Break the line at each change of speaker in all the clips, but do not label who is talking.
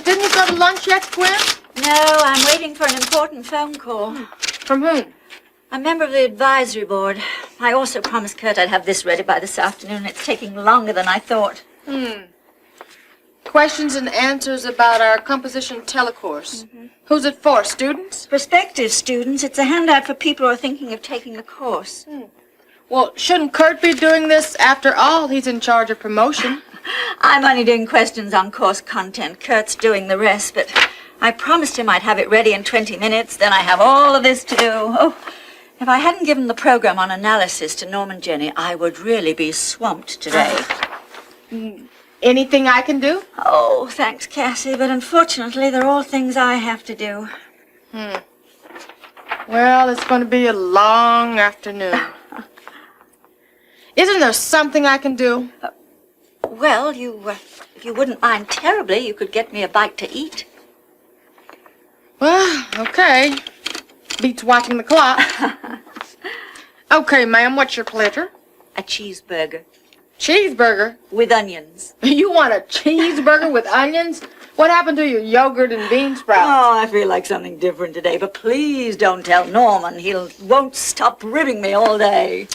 Didn't you go to lunch yet, Gwen?
No, I'm waiting for an important phone call.
From whom?
A member of the advisory board. I also promised Kurt I'd have this ready by this afternoon. It's taking longer than I thought.
Questions and answers about our composition telecourse. Who's it for, students?
Prospective students. It's a handout for people who are thinking of taking the course.
Well, shouldn't Kurt be doing this? After all, he's in charge of promotion.
I'm only doing questions on course content. Kurt's doing the rest, but I promised him I'd have it ready in 20 minutes. Then I have all of this to do. Oh, if I hadn't given the program on analysis to Norm and Jenny, I would really be swamped today.
Anything I can do?
Oh, thanks, Cassie, but unfortunately, they're all things I have to do.
Well, it's going to be a long afternoon. Isn't there something I can do?
Well, if you wouldn't mind terribly, you could get me a bite to eat.
Well, okay. Beats watching the clock. Okay, ma'am, what's your pleasure?
A cheeseburger.
Cheeseburger?
With onions.
You want a cheeseburger with onions? What happened to your yogurt and bean sprouts?
Oh, I feel like something different today, but please don't tell Norman. He won't stop ribbing me all day.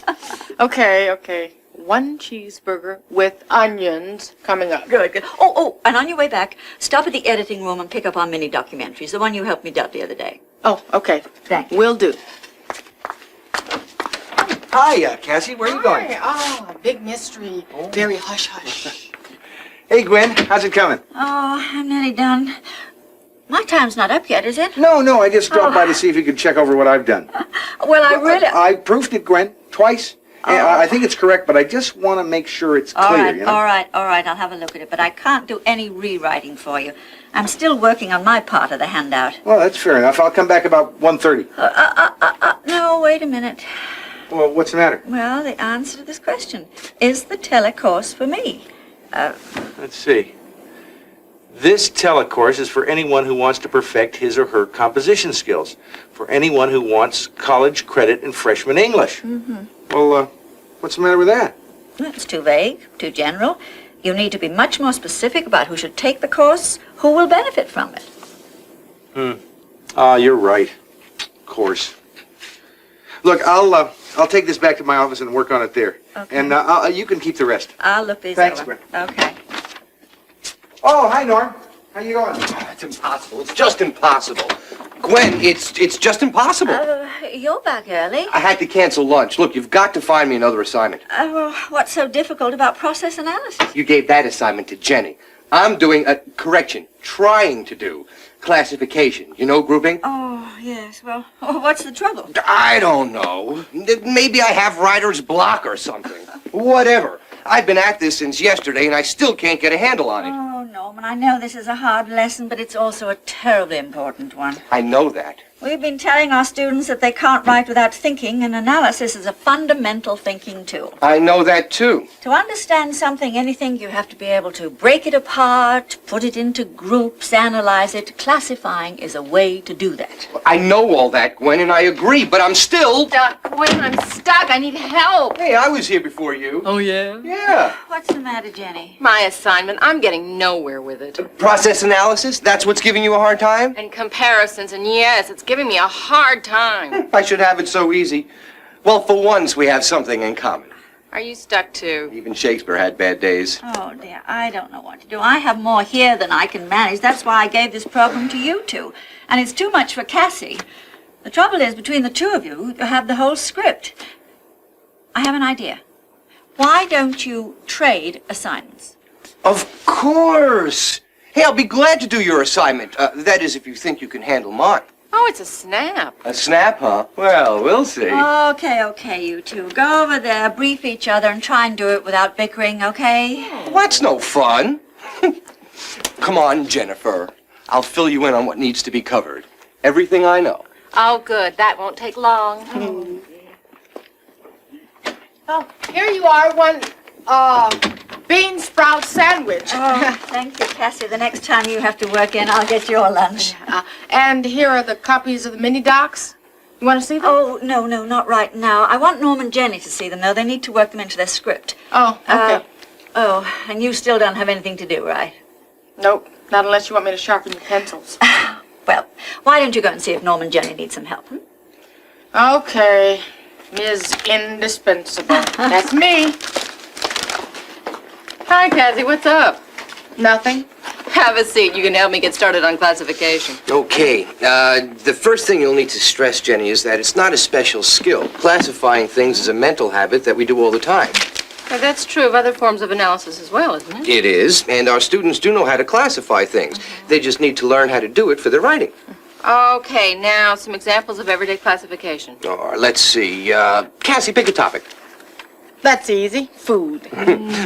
Okay. One cheeseburger with onions coming up.
Good. Oh, and on your way back, stop at the editing room and pick up our mini documentaries, the one you helped me dub the other day.
Oh, okay.
Thank you.
Will do.
Hi, Cassie. Where are you going?
Oh, a big mystery. Very hush-hush.
Hey, Gwen. How's it coming?
Oh, I'm nearly done. My time's not up yet, is it?
No. I just dropped by to see if you could check over what I've done.
Well, I really...
I proofed it, Gwen, twice. And I think it's correct, but I just want to make sure it's clear, you know?
All right. I'll have a look at it, but I can't do any rewriting for you. I'm still working on my part of the handout.
Well, that's fair enough. I'll come back about 1:30.
No, wait a minute.
Well, what's the matter?
Well, the answer to this question. Is the telecourse for me?
Let's see. This telecourse is for anyone who wants to perfect his or her composition skills. For anyone who wants college credit in freshman English.
Well, what's the matter with that?
It's too vague, too general. You need to be much more specific about who should take the course, who will benefit from it.
You're right. Of course.
Look, I'll take this back to my office and work on it there.
Okay.
And you can keep the rest.
I'll look these
Thanks,
over.
Gwen.
Okay.
Oh, hi, Norm. How you going?
It's impossible. It's just impossible. Gwen, it's just impossible.
You're back early.
I had to cancel lunch. Look, you've got to find me another assignment.
What's so difficult about process analysis?
You gave that assignment to Jenny. I'm doing a trying to do classification. You know grouping?
Oh, yes. Well, what's the trouble?
I don't know. Maybe I have writer's block or something. Whatever. I've been at this since yesterday, and I still can't get a handle on it.
Oh, Norman, I know this is a hard lesson, but it's also a terribly important one.
I know that.
We've been telling our students that they can't write without thinking, and analysis is a fundamental thinking tool.
I know that, too.
To understand something, anything, you have to be able to break it apart, put it into groups, analyze it. Classifying is a way to do that.
I know all that, Gwen, and I agree, but I'm still...
Gwen, I'm stuck. I need help.
Hey, I was here before you.
Oh, yeah?
Yeah.
What's the matter, Jenny?
My assignment, I'm getting nowhere with it.
Process analysis? That's what's giving you a hard time?
And comparisons, and yes, it's giving me a hard time.
I should have it so easy. Well, for once, we have something in common.
Are you stuck too?
Even Shakespeare had bad days.
Oh, dear, I don't know what to do. I have more here than I can manage. That's why I gave this program to you two. And it's too much for Cassie. The trouble is, between the two of you, you have the whole script. I have an idea. Why don't you trade assignments?
Of course! Hey, I'll be glad to do your assignment. That is, if you think you can handle mine.
Oh, it's a snap.
A snap, huh? Well, we'll see.
Okay, you two. Go over there, brief each other, and try and do it without bickering, okay?
Well, that's no fun. Come on, Jennifer. I'll fill you in on what needs to be covered. Everything I know.
Oh, good. That won't take long.
Oh, here you are, one, bean sprout sandwich.
Oh, thank you, Cassie. The next time you have to work in, I'll get your lunch.
And here are the copies of the mini docs. You want to see them?
Oh, no, not right now. I want Norm and Jenny to see them, though. They need to work them into their script.
Oh, okay.
And you still don't have anything to do, right?
Nope, not unless you want me to sharpen your pencils.
Well, why don't you go and see if Norm and Jenny need some help?
Okay, Ms. Indispensable. That's me.
Hi, Cassie, what's up?
Nothing.
Have a seat. You can help me get started on classification.
Okay, the first thing you'll need to stress, Jenny, is that it's not a special skill. Classifying things is a mental habit that we do all the time.
Well, that's true of other forms of analysis as well, isn't it?
It is, and our students do know how to classify things. They just need to learn how to do it for their writing.
Okay, now some examples of everyday classification.
Let's see, Cassie, pick a topic.
That's easy. Food.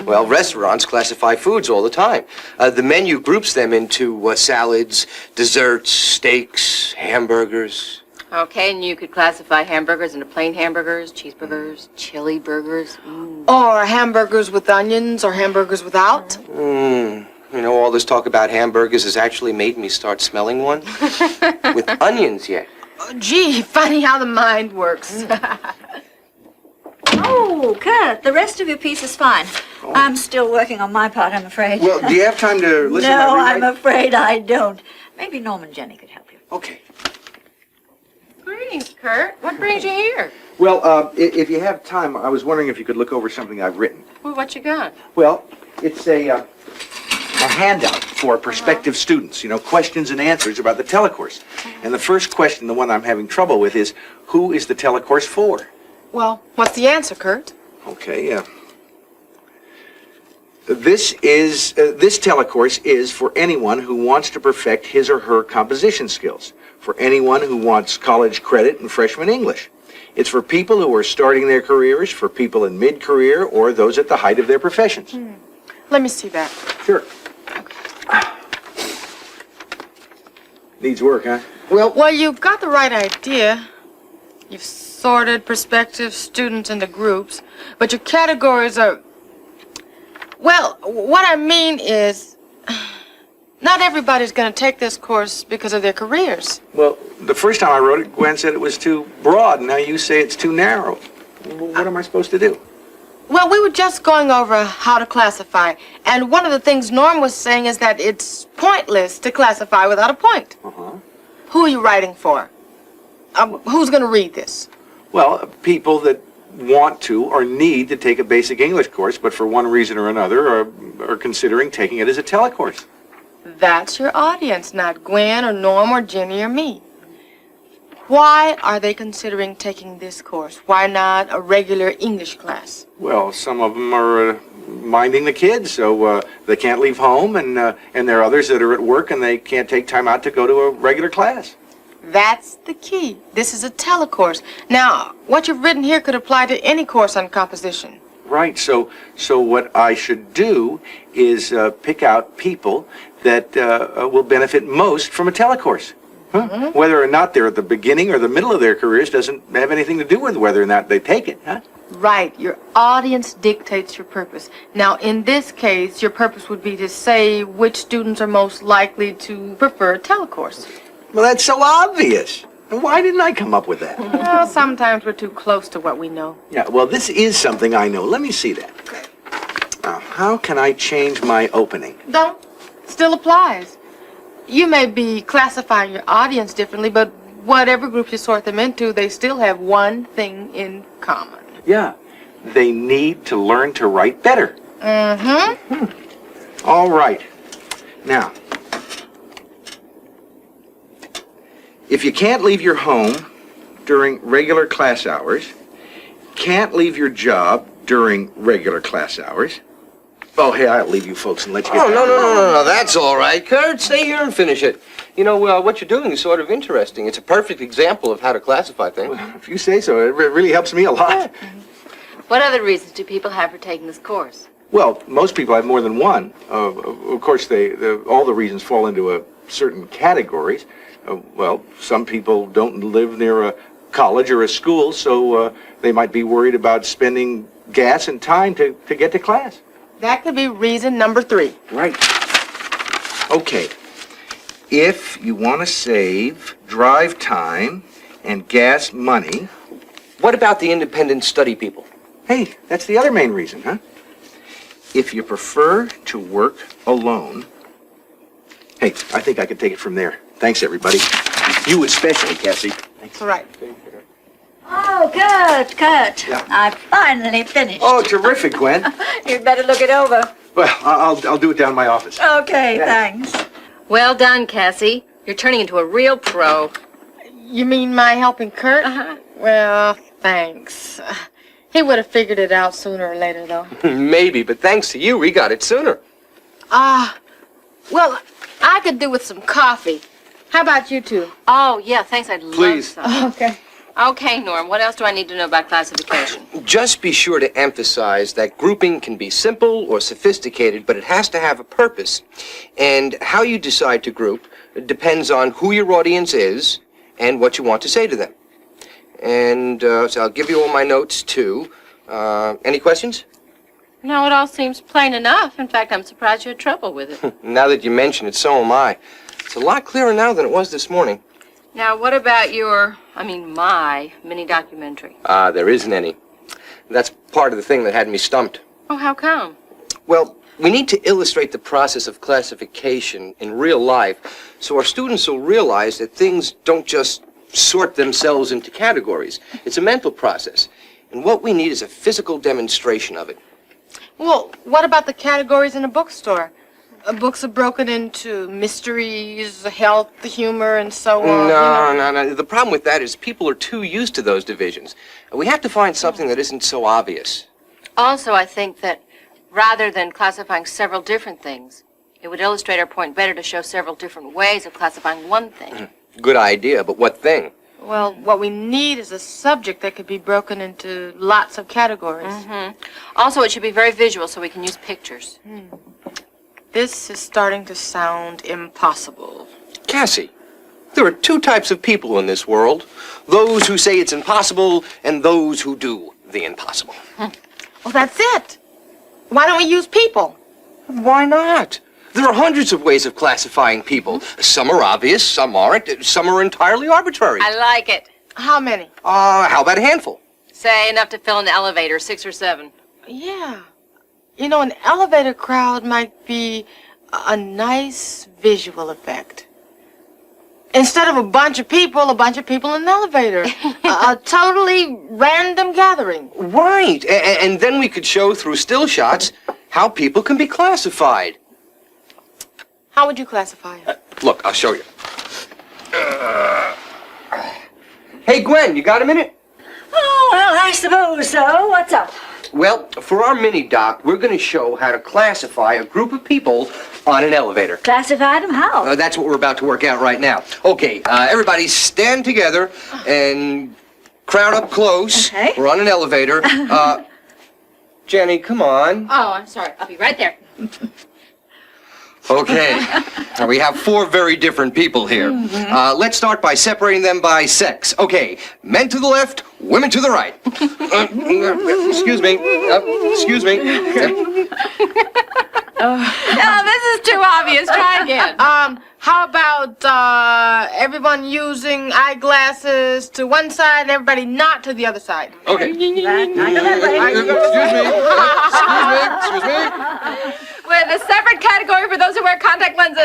Well, restaurants classify foods all the time. The menu groups them into salads, desserts, steaks, hamburgers.
Okay, and you could classify hamburgers into plain hamburgers, cheeseburgers, chili burgers.
Or hamburgers with onions or hamburgers without.
You know, all this talk about hamburgers has actually made me start smelling one. With onions yet.
Oh, gee, funny how the mind works.
Oh, Kurt, the rest of your piece is fine. I'm still working on my part, I'm afraid.
Well, do you have time to listen to
No,
my
I'm
rewrite?
afraid I don't. Maybe Norm and Jenny could help you.
Okay.
Greetings, Kurt. What brings you here?
Well, if you have time, I was wondering if you could look over something I've written.
Well, what you got?
Well, it's a handout for prospective students, you know, questions and answers about the telecourse. And the first question, the one I'm having trouble with, is who is the telecourse for?
Well, what's the answer, Kurt?
Okay, this telecourse is for anyone who wants to perfect his or her composition skills, for anyone who wants college credit in freshman English. It's for people who are starting their careers, for people in mid-career, or those at the height of their professions.
Let me see that.
Sure. Needs work, huh?
Well, you've got the right idea. You've sorted prospective students into groups, but your categories are... Well, what I mean is, not everybody's going to take this course because of their careers.
Well, the first time I wrote it, Gwen said it was too broad, and now you say it's too narrow. Well, what am I supposed to do?
Well, we were just going over how to classify, and one of the things Norm was saying is that it's pointless to classify without a point. Who are you writing for? Who's going to read this?
Well, people that want to or need to take a basic English course, but for one reason or another are considering taking it as a telecourse.
That's your audience, not Gwen or Norm or Jenny or me. Why are they considering taking this course? Why not a regular English class?
Well, some of them are minding the kids, so they can't leave home, and there are others that are at work and they can't take time out to go to a regular class.
That's the key. This is a telecourse. Now, what you've written here could apply to any course on composition.
Right, so what I should do is pick out people that will benefit most from a telecourse. Huh? Whether or not they're at the beginning or the middle of their careers doesn't have anything to do with whether or not they take it, huh?
Right. Your audience dictates your purpose. Now, in this case, your purpose would be to say which students are most likely to prefer a telecourse.
Well, that's so obvious. Why didn't I come up with that?
Well, sometimes we're too close to what we know.
Yeah, well, this is something I know. Let me see that. Now, how can I change my opening?
Don't. Still applies. You may be classifying your audience differently, but whatever group you sort them into, they still have one thing in common.
Yeah, they need to learn to write better. All right. Now, if you can't leave your home during regular class hours, can't leave your job during regular class hours. Oh, hey, I'll leave you folks and let you get
Oh,
back.
no, that's all right. Kurt, stay here and finish it. You know, what you're doing is sort of interesting. It's a perfect example of how to classify things.
If you say so, it really helps me a lot.
What other reasons do people have for taking this course?
Well, most people have more than one. Of course, all the reasons fall into certain categories. Well, some people don't live near a college or a school, so they might be worried about spending gas and time to get to class.
That could be reason number 3.
Right. Okay. If you want to save drive time and gas money...
What about the independent study people?
Hey, that's the other main reason, huh? If you prefer to work alone,
Hey, I think I can take it from there. Thanks, everybody. You especially, Cassie.
That's all right.
Oh, Kurt.
Yeah.
I finally finished.
Oh, terrific, Gwen.
You'd better look it over.
Well, I'll do it down in my office.
Okay, thanks.
Well done, Cassie. You're turning into a real pro.
You mean my helping Kurt?
Uh-huh.
Well, thanks. He would have figured it out sooner or later, though.
Maybe, but thanks to you, we got it sooner.
Well, I could do with some coffee. How about you two?
Oh, yeah, thanks. I'd love
Please.
some.
Okay.
Okay, Norm, what else do I need to know about classification?
Just be sure to emphasize that grouping can be simple or sophisticated, but it has to have a purpose. And how you decide to group depends on who your audience is and what you want to say to them. And so I'll give you all my notes, too. Any questions?
No, it all seems plain enough. In fact, I'm surprised you had trouble with it.
Now that you mention it, so am I. It's a lot clearer now than it was this morning.
Now, what about my mini documentary?
There isn't any. That's part of the thing that had me stumped.
Oh, how come?
Well, we need to illustrate the process of classification in real life so our students will realize that things don't just sort themselves into categories. It's a mental process. And what we need is a physical demonstration of it.
Well, what about the categories in a bookstore? Books are broken into mysteries, health, humor, and so on.
No. The problem with that is people are too used to those divisions. We have to find something that isn't so obvious.
Also, I think that rather than classifying several different things, it would illustrate our point better to show several different ways of classifying one thing.
Good idea, but what thing?
Well, what we need is a subject that could be broken into lots of categories.
Also, it should be very visual so we can use pictures.
This is starting to sound impossible.
Cassie, there are two types of people in this world. Those who say it's impossible and those who do the impossible.
Well, that's it. Why don't we use people?
Why not? There are hundreds of ways of classifying people. Some are obvious, some aren't, some are entirely arbitrary.
I like it.
How many?
How about a handful?
Say enough to fill in the elevator, 6 or 7.
Yeah. You know, an elevator crowd might be a nice visual effect. Instead of a bunch of people in an elevator. A totally random gathering.
Right, and then we could show through still shots how people can be classified.
How would you classify it?
Look, I'll show you. Hey, Gwen, you got a minute?
Oh, well, I suppose so. What's up?
Well, for our mini-doc, we're going to show how to classify a group of people on an elevator.
Classify them how?
That's what we're about to work out right now. Okay, everybody stand together and crowd up close.
Okay.
We're on an elevator. Jenny, come on.
Oh, I'm sorry. I'll be right there.
Okay. Now we have 4 very different people here. Let's start by separating them by sex. Okay, men to the left, women to the right. Excuse me. Excuse me.
No, this is too obvious. Try again.
How about everyone using eyeglasses to one side and everybody not to the other side?
Okay. Excuse me.
With a separate category for those who wear contact lenses.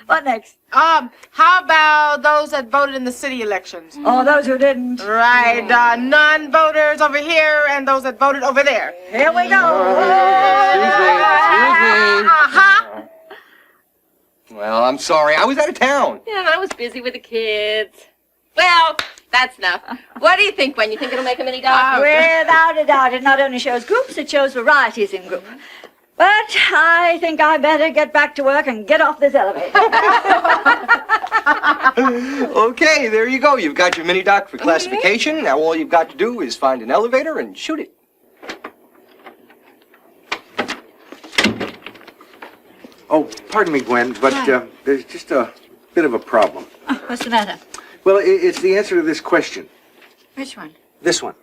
What next?
How about those that voted in the city elections?
Oh, those who didn't.
Right, non-voters over here and those that voted over there.
Here we go.
Uh-huh.
Well, I'm sorry. I was out of town.
Yeah, I was busy with the kids. Well, that's enough. What do you think, Gwen? You think it'll make a mini doc?
Without a doubt, it not only shows groups, it shows varieties in groups. But I think I better get back to work and get off this elevator.
Okay, there you go. You've got your mini-doc for classification. Now all you've got to do is find an elevator and shoot it.
Oh, pardon me, Gwen, but there's just a bit of a problem.
What's the matter?
Well, it's the answer to this question.
Which one?
This one.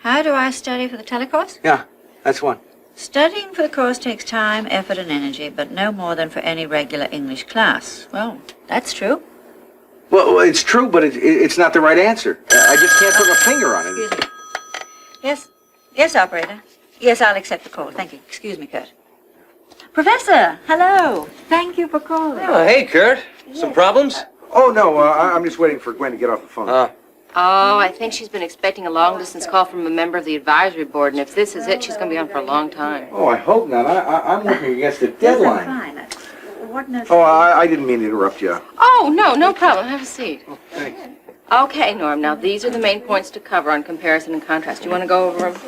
How do I study for the telecourse?
Yeah, that's one.
Studying for the course takes time, effort, and energy, but no more than for any regular English class. Well, that's true.
Well, it's true, but it's not the right answer. I just can't put my finger on it.
Excuse me. Yes. Yes, operator. Yes, I'll accept the call. Thank you. Excuse me, Kurt. Professor, hello. Thank you for calling.
Oh, hey, Kurt. Some problems?
Oh, no, I'm just waiting for Gwen to get off the phone.
Oh, I think she's been expecting a long-distance call from a member of the advisory board, and if this is it, she's going to be on for a long time.
Oh, I hope not. I'm working against a
Yes,
deadline.
I'm fine. What on earth?
Oh, I didn't mean to interrupt you.
Oh, no problem. Have a seat.
Thanks.
Okay, Norm, now these are the main points to cover on comparison and contrast. Do you want to go over them?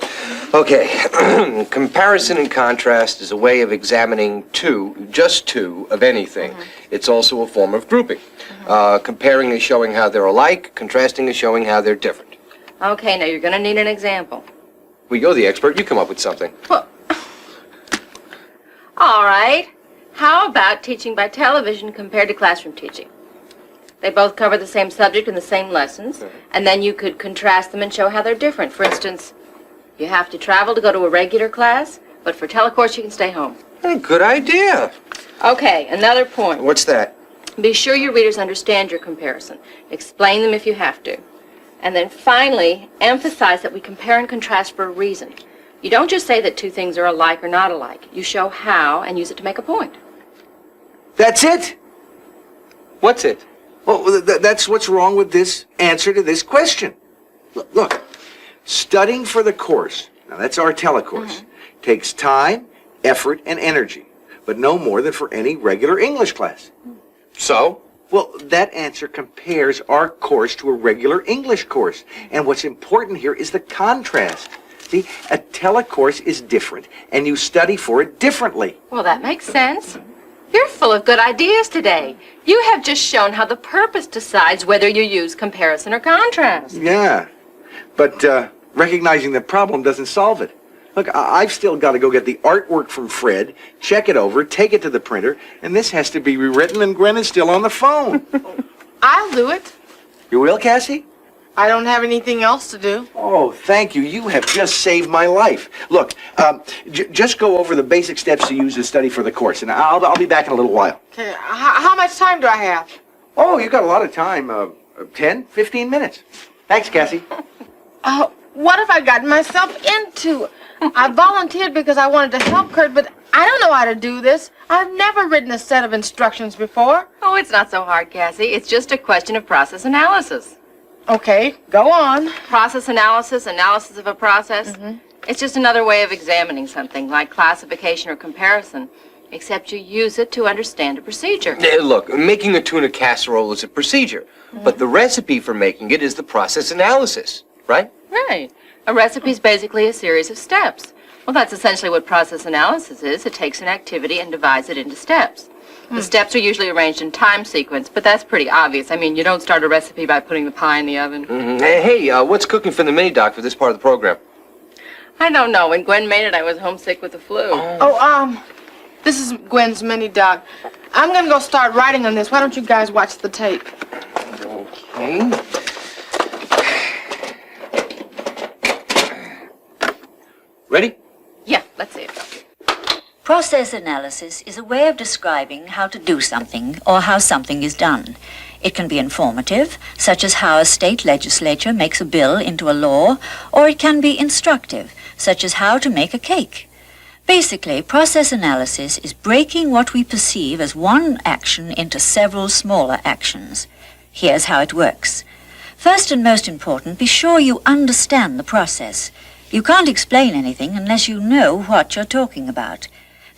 Okay. Comparison and contrast is a way of examining just two of anything. It's also a form of grouping. Comparing is showing how they're alike. Contrasting is showing how they're different.
Okay, now you're going to need an example.
Well, you're the expert. You come up with something.
Well, all right. How about teaching by television compared to classroom teaching? They both cover the same subject in the same lessons, and then you could contrast them and show how they're different. For instance, you have to travel to go to a regular class, but for telecourse you can stay home.
Good idea.
Okay, another point.
What's that?
Be sure your readers understand your comparison. Explain them if you have to. And then finally, emphasize that we compare and contrast for a reason. You don't just say that two things are alike or not alike. You show how and use it to make a point.
That's it?
What's it?
Well, that's what's wrong with this answer to this question. Look, studying for the course, now that's our telecourse, takes time, effort, and energy, but no more than for any regular English class.
So?
Well, that answer compares our course to a regular English course. And what's important here is the contrast. See, a telecourse is different, and you study for it differently.
Well, that makes sense. You're full of good ideas today. You have just shown how the purpose decides whether you use comparison or contrast.
Yeah, but recognizing the problem doesn't solve it. Look, I've still got to go get the artwork from Fred, check it over, take it to the printer, and this has to be rewritten, and Gwen is still on the phone.
I'll do it.
You will, Cassie?
I don't have anything else to do.
Oh, thank you. You have just saved my life. Look, just go over the basic steps to use to study for the course, and I'll be back in a little while.
Okay, how much time do I have?
Oh, you got a lot of time. 10, 15 minutes. Thanks, Cassie.
What have I gotten myself into? I volunteered because I wanted to help Kurt, but I don't know how to do this. I've never written a set of instructions before.
Oh, it's not so hard, Cassie. It's just a question of process analysis.
Okay, go on.
Process analysis, analysis of a process. It's just another way of examining something, like classification or comparison, except you use it to understand a procedure.
Look, making a tuna casserole is a procedure, but the recipe for making it is the process analysis, right?
Right. A recipe is basically a series of steps. Well, that's essentially what process analysis is. It takes an activity and divides it into steps. The steps are usually arranged in time sequence, but that's pretty obvious. I mean, you don't start a recipe by putting the pie in the oven.
Hey, what's cooking for the mini-doc for this part of the program?
I don't know. When Gwen made it, I was homesick with the flu.
This is Gwen's mini-doc. I'm gonna go start writing on this. Why don't you guys watch the tape?
Okay. Ready?
Yeah, let's see it.
Process analysis is a way of describing how to do something or how something is done. It can be informative, such as how a state legislature makes a bill into a law, or it can be instructive, such as how to make a cake. Basically, process analysis is breaking what we perceive as one action into several smaller actions. Here's how it works. First and most important, be sure you understand the process. You can't explain anything unless you know what you're talking about.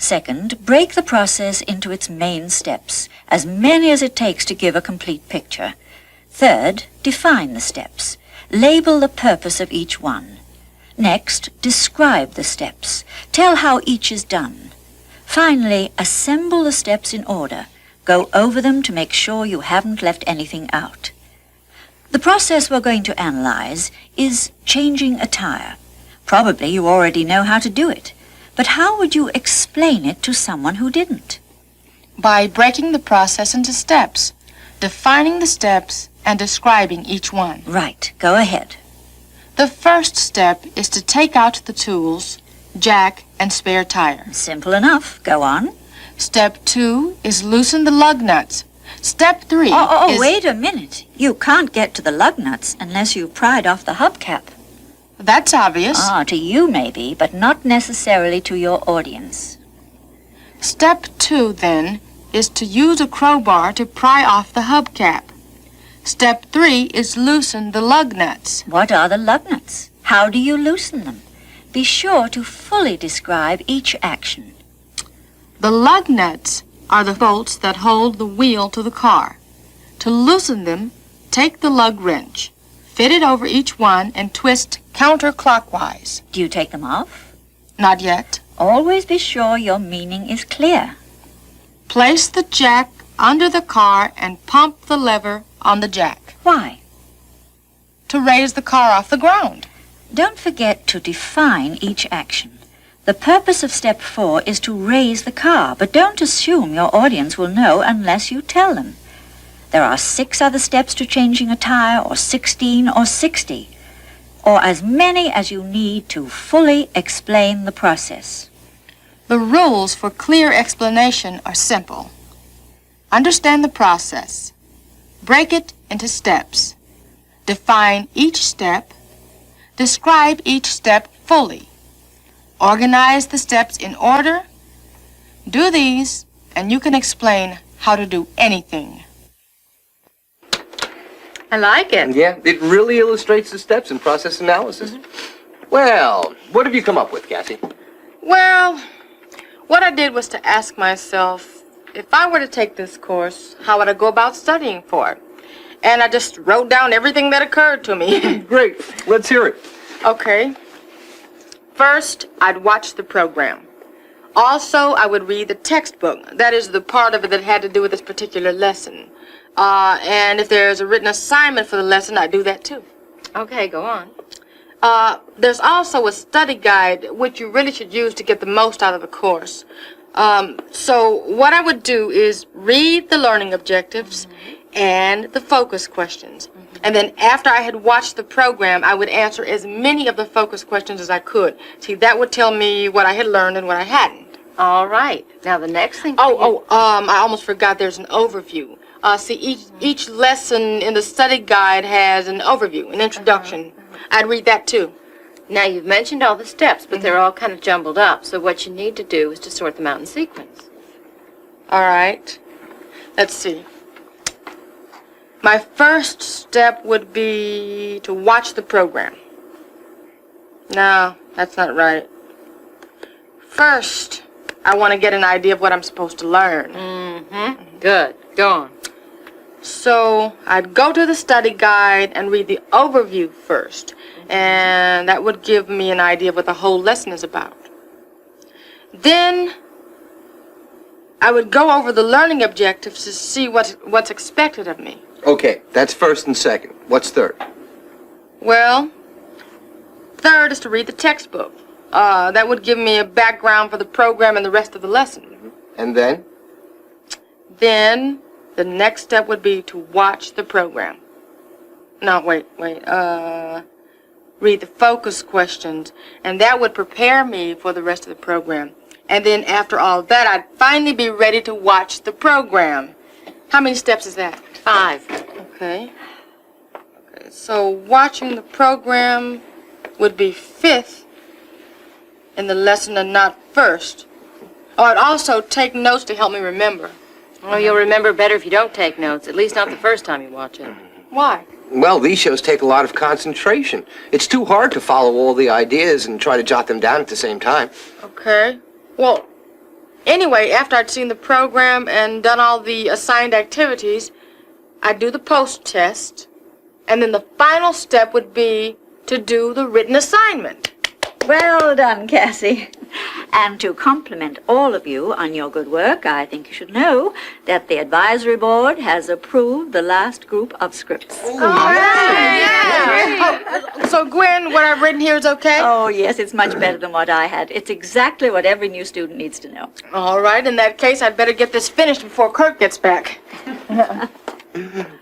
Second, break the process into its main steps, as many as it takes to give a complete picture. Third, define the steps. Label the purpose of each one. Next, describe the steps. Tell how each is done. Finally, assemble the steps in order. Go over them to make sure you haven't left anything out. The process we're going to analyze is changing a tire. Probably you already know how to do it. But how would you explain it to someone who didn't?
By breaking the process into steps, defining the steps, and describing each one.
Right, go ahead.
The first step is to take out the tools, jack, and spare tire.
Simple enough. Go on.
Step 2 is loosen the lug nuts. Step 3
Oh,
is...
wait a minute. You can't get to the lug nuts unless you've pried off the hubcap.
That's obvious.
Ah, to you maybe, but not necessarily to your audience.
Step 2, then, is to use a crowbar to pry off the hubcap. Step 3 is loosen the lug nuts.
What are the lug nuts? How do you loosen them? Be sure to fully describe each action.
The lug nuts are the bolts that hold the wheel to the car. To loosen them, take the lug wrench, fit it over each one, and twist counterclockwise.
Do you take them off?
Not yet.
Always be sure your meaning is clear.
Place the jack under the car and pump the lever on the jack.
Why?
To raise the car off the ground.
Don't forget to define each action. The purpose of step 4 is to raise the car, but don't assume your audience will know unless you tell them. There are 6 other steps to changing a tire, or 16, or 60, or as many as you need to fully explain the process.
The rules for clear explanation are simple. Understand the process. Break it into steps. Define each step. Describe each step fully. Organize the steps in order. Do these, and you can explain how to do anything.
I like it.
Yeah, it really illustrates the steps in process analysis. Well, what have you come up with, Cassie?
Well, what I did was to ask myself, if I were to take this course, how would I go about studying for it? And I just wrote down everything that occurred to me.
Great, let's hear it.
Okay. First, I'd watch the program. Also, I would read the textbook. That is the part of it that had to do with this particular lesson. And if there's a written assignment for the lesson, I'd do that too.
Okay, go on.
There's also a study guide, which you really should use to get the most out of the course. So what I would do is read the learning objectives and the focus questions. And then after I had watched the program, I would answer as many of the focus questions as I could. See, that would tell me what I had learned and what I hadn't.
All right. Now the next thing.
I almost forgot there's an overview. See, each lesson in the study guide has an overview, an introduction. I'd read that too.
Now you've mentioned all the steps, but they're all kind of jumbled up. So what you need to do is to sort them out in sequence.
All right. Let's see. My first step would be to watch the program. No, that's not right. First, I want to get an idea of what I'm supposed to learn.
Good. Go on.
So I'd go to the study guide and read the overview first, and that would give me an idea of what the whole lesson is about. Then I would go over the learning objectives to see what's expected of me.
Okay, that's first and second. What's third?
Well, third is to read the textbook. That would give me a background for the program and the rest of the lesson.
And then?
Then the next step would be to watch the program. No, wait. Read the focus questions, and that would prepare me for the rest of the program. And then after all that, I'd finally be ready to watch the program. How many steps is that?
5.
Okay. So watching the program would be 5th in the lesson and not first. Oh, I'd also take notes to help me remember.
Well, you'll remember better if you don't take notes, at least not the first time you watch it.
Why?
Well, these shows take a lot of concentration. It's too hard to follow all the ideas and try to jot them down at the same time.
Okay. Well, anyway, after I'd seen the program and done all the assigned activities, I'd do the post-test, and then the final step would be to do the written assignment.
Well done, Cassie. And to compliment all of you on your good work, I think you should know that the advisory board has approved the last group of scripts.
So, Gwen, what I've written here is okay?
Oh, yes, it's much better than what I had. It's exactly what every new student needs to know.
All right, in that case, I'd better get this finished before Kirk gets back.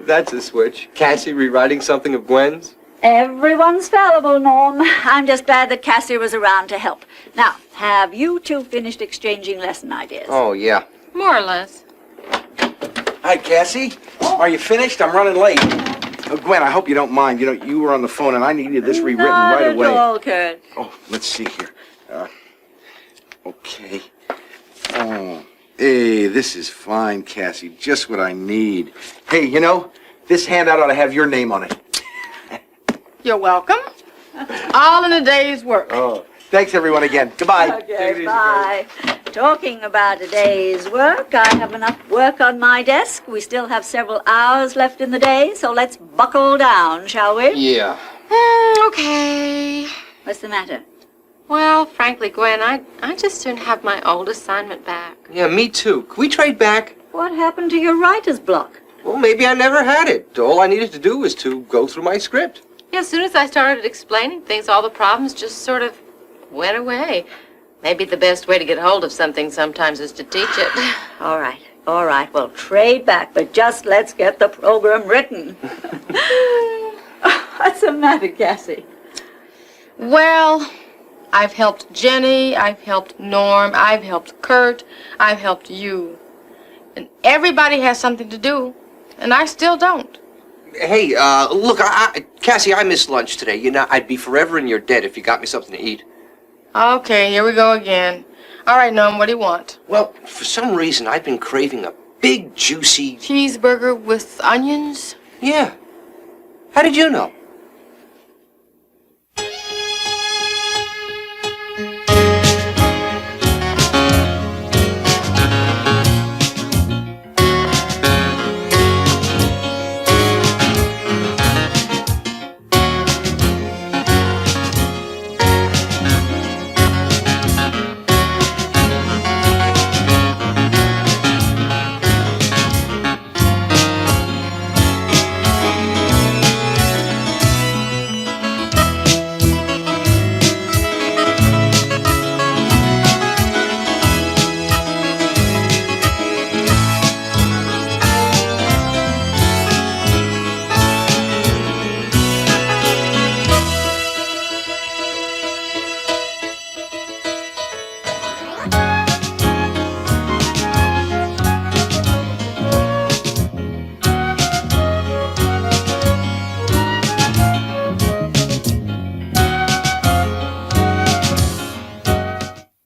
That's a switch. Cassie rewriting something of Gwen's?
Everyone's fallible, Norm. I'm just glad that Cassie was around to help. Now, have you two finished exchanging lesson ideas?
Oh, yeah.
More or less.
Hi, Cassie. Are you finished? I'm running late. Gwen, I hope you don't mind. You know, you were on the phone and I needed this rewritten
Not
right away.
at all, Kurt.
Oh, let's see here. Okay. Oh, hey, this is fine, Cassie. Just what I need. Hey, you know, this handout ought to have your name on it.
You're welcome. All in a day's work.
Oh, thanks everyone again. Goodbye.
Okay, bye. Talking about a day's work, I have enough work on my desk. We still have several hours left in the day, so let's buckle down, shall we?
Yeah.
Okay.
What's the matter?
Well, frankly, Gwen, I just soon have my old assignment back.
Yeah, me too. Can we trade back?
What happened to your writer's block?
Well, maybe I never had it. All I needed to do was to go through my script.
Yeah, as soon as I started explaining things, all the problems just sort of went away. Maybe the best way to get hold of something sometimes is to teach it.
All right, we'll trade back, but just let's get the program written. What's the matter, Cassie?
Well, I've helped Jenny, I've helped Norm, I've helped Kurt, I've helped you. And everybody has something to do, and I still don't.
Hey, look, Cassie, I missed lunch today. You know, I'd be forever in your debt if you got me something to eat.
Okay, here we go again. All right, Norm, what do you want?
Well, for some reason, I've been craving a big, juicy...
Cheeseburger with onions?
Yeah. How did you know?